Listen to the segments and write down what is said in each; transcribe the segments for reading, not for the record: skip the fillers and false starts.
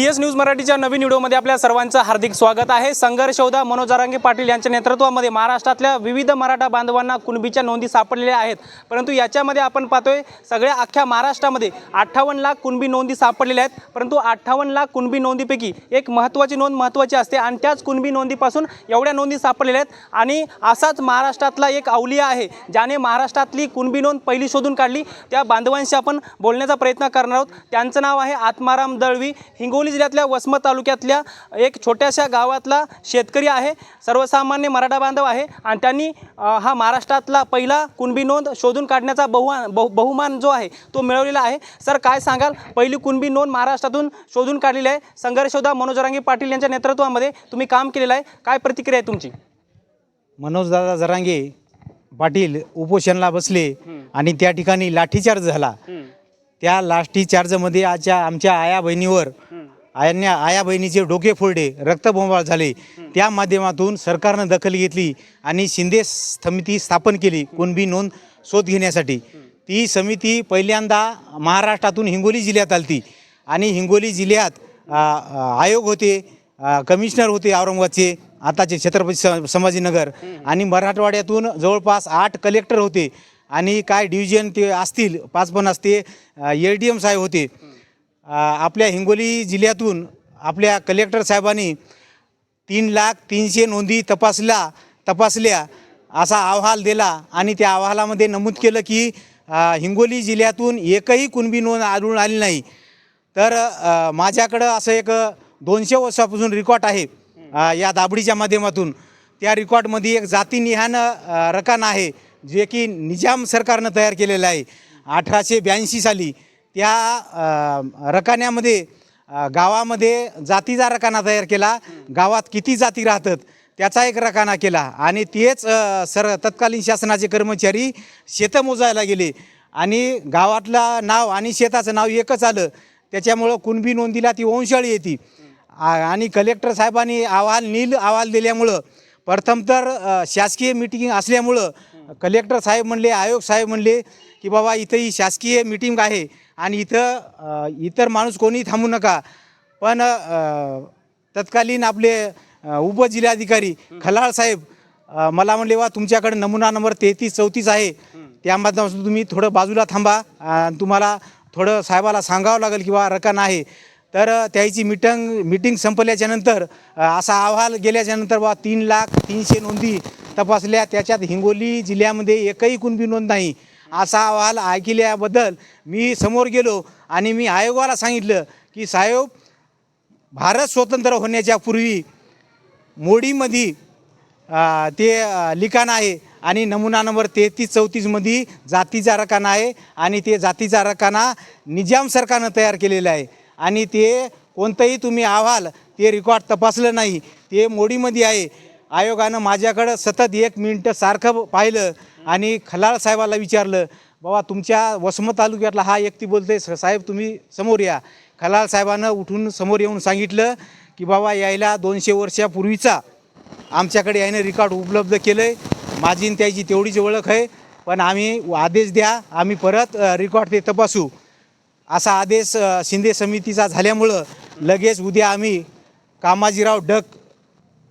CS news मराठीच्या नवीन व्हिडिओमध्ये आपल्या सर्वांचं हार्दिक स्वागत आहे। संघर्ष योद्धा मनोज जरांगे पाटील यांच्या नेतृत्वामध्ये महाराष्ट्रातल्या विविध मराठा बांधवांना कुणबीच्या नोंदी सापडलेल्या आहेत। परंतु याच्यामध्ये आपण पाहतोय सगळ्या अख्ख्या महाराष्ट्रामध्ये 58 लाख कुणबी नोंदी सापडलेल्या आहेत। परंतु 58 लाख कुणबी नोंदीपैकी एक महत्त्वाची नोंद महत्त्वाची असते आणि त्याच कुणबी नोंदीपासून एवढ्या नोंदी सापडलेल्या आहेत। आणि असाच महाराष्ट्रातला एक अवलिया आहे ज्याने महाराष्ट्रातली कुणबी नोंद पहिली शोधून काढली। त्या बांधवांशी आपण बोलण्याचा प्रयत्न करणार आहोत। त्यांचं नाव आहे आत्माराम दळवी। हिंगोली जिल्ह्यातल्या वसमत तालुक्यातल्या एक छोट्याशा गावातला शेतकरी आहे, सर्वसामान्य मराठा बांधव आहे आणि त्यांनी हा महाराष्ट्रातला पहिला कुणबी नोंद शोधून काढण्याचा बहुमान जो आहे तो मिळवलेला आहे। सर, काय सांगाल, पहिली कुणबी नोंद महाराष्ट्रातून शोधून काढलेली आहे। संघर्ष योद्धा मनोज जरांगे पाटील यांच्या नेतृत्वामध्ये तुम्ही काम केलेलं आहे, काय प्रतिक्रिया आहे तुमची? मनोज दादा जरांगे पाटील उपोषणाला बसले आणि त्या ठिकाणी लाठीचार्ज झाला। त्या लाठीचार्जमध्ये आमच्या आया बहिणीवर आया बहिणीचे डोके फोडले, रक्तबंबाळ झाले। त्या माध्यमातून सरकारनं दखल घेतली आणि शिंदे समिती स्थापन केली कुणबी नोंद शोध घेण्यासाठी। ती समिती पहिल्यांदा महाराष्ट्रातून हिंगोली जिल्ह्यात आलती आणि हिंगोली जिल्ह्यात आयोग होते, कमिशनर होते औरंगाबादचे आताचे छत्रपती संभाजीनगर, आणि मराठवाड्यातून जवळपास 8 कलेक्टर होते आणि काय डिव्हिजन ते असतील 5-50 ते LDM साहेब होते। आपल्या हिंगोली जिल्ह्यातून आपल्या कलेक्टर साहेबांनी 3,03,000 नोंदी तपासल्या असा अहवाल दिला आणि त्या अहवालामध्ये नमूद केलं की हिंगोली जिल्ह्यातून एकही कुणबी नोंद आढळून आली नाही। तर माझ्याकडं असं एक 200 वर्षापासून रेकॉर्ड आहे या दाबडीच्या माध्यमातून। त्या रेकॉर्डमध्ये एक जातीनिहान रकाना आहे जे की निजाम सरकारनं तयार केलेलं आहे 1882 साली। त्या रकान्यामध्ये गावामध्ये जातीचा रकाना तयार केला, गावात किती जाती राहतात त्याचा एक रकाना केला आणि तेच तत्कालीन शासनाचे कर्मचारी शेतं मोजायला गेले आणि गावातला नाव आणि शेताचं नाव एकच आलं। त्याच्यामुळं कुणबी नोंदीला ती वंशाळी येते आणि कलेक्टर साहेबांनी अहवाल दिल्यामुळं प्रथम तर शासकीय मीटिंग असल्यामुळं कलेक्टर साहेब म्हणले, आयोग साहेब म्हणले की बाबा इथं ही शासकीय मीटिंग आहे आणि इतर माणूस कोणी थांबू नका। पण तत्कालीन आपले उपजिल्हाधिकारी खलाळ साहेब मला म्हणले, वा तुमच्याकडे नमुना नंबर 33-34 आहे, त्यामध्ये तुम्ही थोडं बाजूला थांबा, तुम्हाला थोडं साहेबाला सांगावं लागेल किंवा रकाना आहे। तर त्याची मीटिंग संपल्याच्यानंतर असा अहवाल गेल्याच्यानंतर 3,03,000 नोंदी तपासल्या, त्याच्यात हिंगोली जिल्ह्यामध्ये एकही कुणबी नोंद नाही। असा अहवाल ऐकल्याबद्दल मी समोर गेलो आणि मी आयोगाला सांगितलं की साहेब, भारत स्वतंत्र होण्याच्या पूर्वी मोडीमध्ये ते लिखाण आहे आणि नमुना नंबर 33-34 मध्ये जातीचा रकाना आहे आणि ते जातीचा रकाना निजाम सरकारनं तयार केलेला आहे आणि ते कोणतंही तुम्ही अहवाल ते रेकॉर्ड तपासलं नाही, ते मोडीमध्ये आहे। आयोगानं माझ्याकडं सतत 1 मिनिट सारखं पाहिलं आणि खलाळ साहेबाला विचारलं, बाबा तुमच्या वसमत तालुक्यातला हा व्यक्ती बोलते, साहेब तुम्ही समोर या। खलाळ साहेबानं उठून समोर येऊन सांगितलं की बाबा यायला 200 वर्षापूर्वीचा आमच्याकडे याने रेकॉर्ड उपलब्ध केलं आहे, माझी आणि त्याची तेवढीच ओळख आहे, पण आम्ही आदेश द्या, आम्ही परत रेकॉर्ड ते तपासू। असा आदेश शिंदे समितीचा झाल्यामुळं लगेच उद्या आम्ही कामाजीराव डक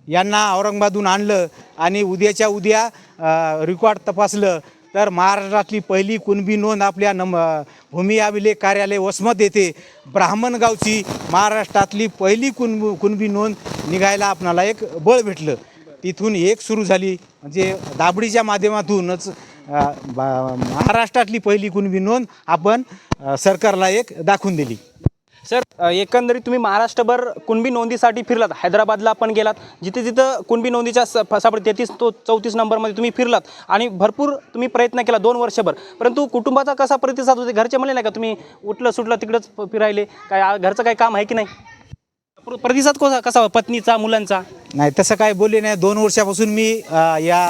यांना औरंगाबादहून आणलं आणि उद्याच्या उद्या रेकॉर्ड तपासलं तर महाराष्ट्रातली पहिली कुणबी नोंद आपल्या भूमी अभिलेख कार्यालय वसमत येथे ब्राह्मण गावची महाराष्ट्रातली पहिली कुणबी नोंद निघायला आपणाला एक बळ भेटलं। तिथून एक सुरू झाली, म्हणजे दाबडीच्या माध्यमातूनच महाराष्ट्रातली पहिली कुणबी नोंद आपण सरकारला एक दाखवून दिली। सर, एकंदरीत तुम्ही महाराष्ट्रभर कुणबी नोंदीसाठी फिरलात, हैदराबादला पण गेलात, जिथे जिथं कुणबी नोंदीच्या सापडे 33-34 नंबरमध्ये तुम्ही फिरलात आणि भरपूर तुम्ही प्रयत्न केला 2 वर्षभर। परंतु कुटुंबाचा कसा प्रतिसाद होते? घरचे म्हणले नाही का तुम्ही उठलं सुटलं तिकडंच फिरायले, काय घरचं काही काम आहे की नाही? प्रतिसाद कसा पत्नीचा, मुलांचा? नाही, तसं काय बोलले नाही। 2 वर्षापासून मी या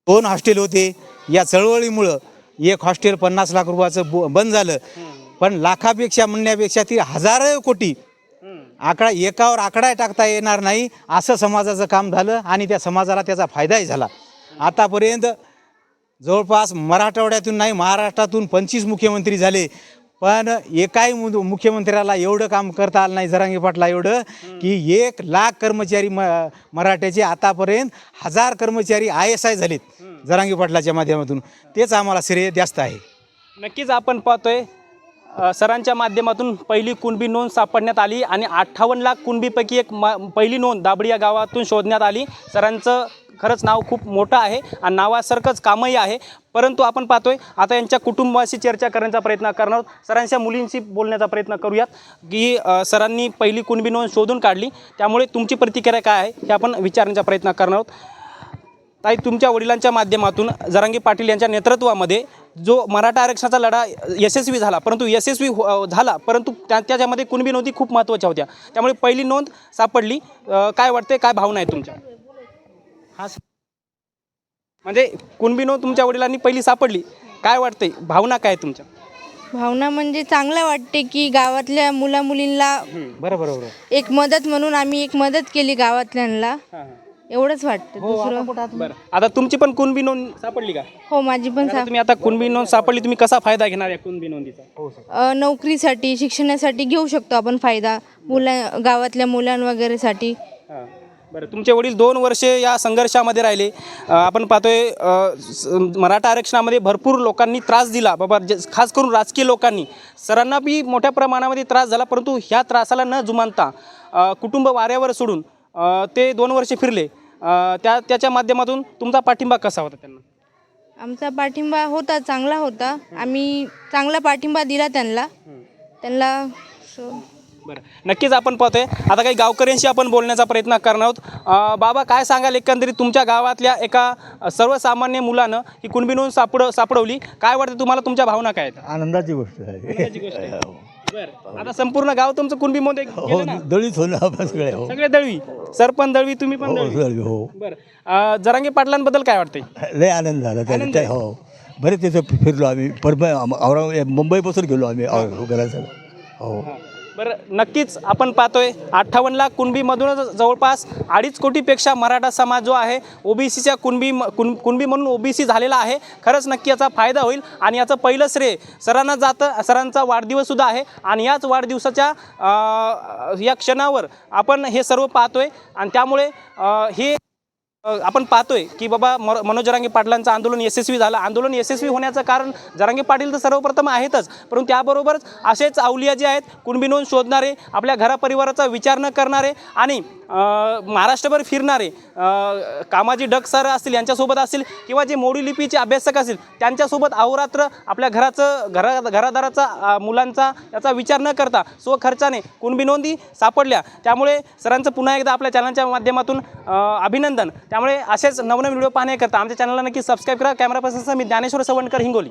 2 हॉस्टेल होते, या चळवळीमुळं एक हॉस्टेल 50 लाख रुपयाचं बंद झालं, पण लाखापेक्षा म्हणण्यापेक्षा ती हजारो कोटी आकडा एकावर आकडा टाकता येणार नाही असं समाजाचं काम झालं आणि त्या समाजाला त्याचा फायदाही झाला। आतापर्यंत जवळपास मराठवाड्यातून नाही महाराष्ट्रातून 25 मुख्यमंत्री झाले, पण एकाही मुख्यमंत्र्याला एवढं काम करता आलं नाही जरांगे पाटला एवढं की 1,00,000 कर्मचारी मराठ्याचे आतापर्यंत 1,000 कर्मचारी ISI झालेत जरांगे पाटलाच्या माध्यमातून. तेच आम्हाला श्रेय जास्त आहे. नक्कीच आपण पाहतोय सरांच्या माध्यमातून पहिली कुणबी नोंद सापडण्यात आली आणि 58 लाख कुणबीपैकी एक पहिली नोंद दाबडी या गावातून शोधण्यात आली. सरांचं खरंच नाव खूप मोठं आहे आणि नावासारखंच कामही आहे. परंतु आपण पाहतोय आता यांच्या कुटुंबाशी चर्चा करण्याचा प्रयत्न करणार आहोत. सरांच्या मुलींशी बोलण्याचा प्रयत्न करूयात की सरांनी पहिली कुणबी नोंद शोधून काढली, त्यामुळे तुमची प्रतिक्रिया काय आहे हे आपण विचारण्याचा प्रयत्न करणार आहोत. ताई, तुमच्या वडिलांच्या माध्यमातून जरांगे पाटील यांच्या नेतृत्वामध्ये जो मराठा आरक्षणाचा लढा यशस्वी झाला, परंतु झाला परंतु त्याच्यामध्ये कुणबी नोंदी खूप महत्त्वाच्या होत्या, त्यामुळे पहिली नोंद सापडली. काय वाटते, काय भावना आहे तुमच्या? म्हणजे कुणबी नोंद तुमच्या वडिलांनी पहिली सापडली, काय वाटते, भावना काय तुमच्या? भावना म्हणजे चांगलं वाटते की गावातल्या मुलींना बरोबर एक मदत म्हणून आम्ही एक मदत केली गावातल्यांना, एवढंच वाटतं. दुसरं बरं, आता तुमची पण कुणबी नोंद सापडली का? हो, माझी पण तुम्ही आता कुणबी नोंद सापडली, तुम्ही कसा फायदा घेणार या कुणबी नोंदीचा? नोकरीसाठी, शिक्षणासाठी घेऊ शकतो आपण फायदा, गावातल्या वगैरेसाठी. बरं, तुमचे वडील 2 वर्षे या संघर्षामध्ये राहिले. आपण पाहतोय मराठा आरक्षणामध्ये भरपूर लोकांनी त्रास दिला बाबा, खास करून राजकीय लोकांनी. सरांना बी मोठ्या प्रमाणामध्ये त्रास झाला, परंतु ह्या त्रासाला न जुमानता कुटुंब वाऱ्यावर सोडून ते 2 वर्षे फिरले. त्याच्या माध्यमातून तुमचा पाठिंबा कसा होता त्यांना? आमचा पाठिंबा होता, चांगला होता. आम्ही चांगला पाठिंबा दिला त्यांना. बरं, नक्कीच आपण पाहतोय आता काही गावकऱ्यांशी आपण बोलण्याचा प्रयत्न करणार आहोत. बाबा, काय सांगाल, एकंदरीत तुमच्या गावातल्या एका सर्वसामान्य मुलानं ही कुणबी नोंद सापडवली, काय वाटतं तुम्हाला, तुमच्या भावना काय आहेत? आनंदाची गोष्ट आहे. बरं, आता संपूर्ण गाव तुमचं कुणबी मध्ये हो, दळीत होणं आपण सगळे. हो, सगळे दळवी, सरपंच दळवी, तुम्ही पण दळवी. दळवी. हो, बरं, जरांगे पाटलांबद्दल काय वाटतंय? लय आनंद झाला त्या. हो, बरेच तिथं फिरलो आम्ही. मुंबईपासून गेलो आम्ही घराचं. हो, बरं, नक्कीच आपण पाहतोय 58 लाख कुणबीमधूनच जवळपास 2.5 कोटीपेक्षा मराठा समाज जो आहे ओबीसीच्या कुणबी म्हणून ओबीसी झालेला आहे. खरंच नक्की याचा फायदा होईल आणि याचं पहिलं श्रेय सरांना जातं. सरांचा वाढदिवससुद्धा आहे आणि याच वाढदिवसाच्या या क्षणावर आपण हे सर्व पाहतोय आणि त्यामुळे हे आपण पाहतोय की बाबा मनोज जरांगे पाटलांचं आंदोलन यशस्वी झालं. आंदोलन यशस्वी होण्याचं कारण जरांगे पाटील तर सर्वप्रथम आहेतच, परंतु त्याबरोबरच असेच अवलिया जे आहेत, कुणबी नोंद शोधणारे, आपल्या घरापरिवाराचा विचार न करणारे आणि महाराष्ट्रभर फिरणारे कामाजी डग सर असतील यांच्यासोबत असतील किंवा जे मोडी लिपीचे अभ्यासक असतील त्यांच्यासोबत अहोरात्र आपल्या घरादाराचा मुलांचा याचा विचार न करता स्वखर्चाने कुणबी नोंदी सापडल्या. त्यामुळे सरांचं पुन्हा एकदा आपल्या चॅनलच्या माध्यमातून अभिनंदन. त्यामुळे असेच नवनवीन व्हिडिओ पाहण्याकरता आमच्या चॅनलला नक्की सबस्क्राईब करा. कॅमेरा पर्सनसह मी ज्ञानेश्वर सवंडकर, हिंगोली.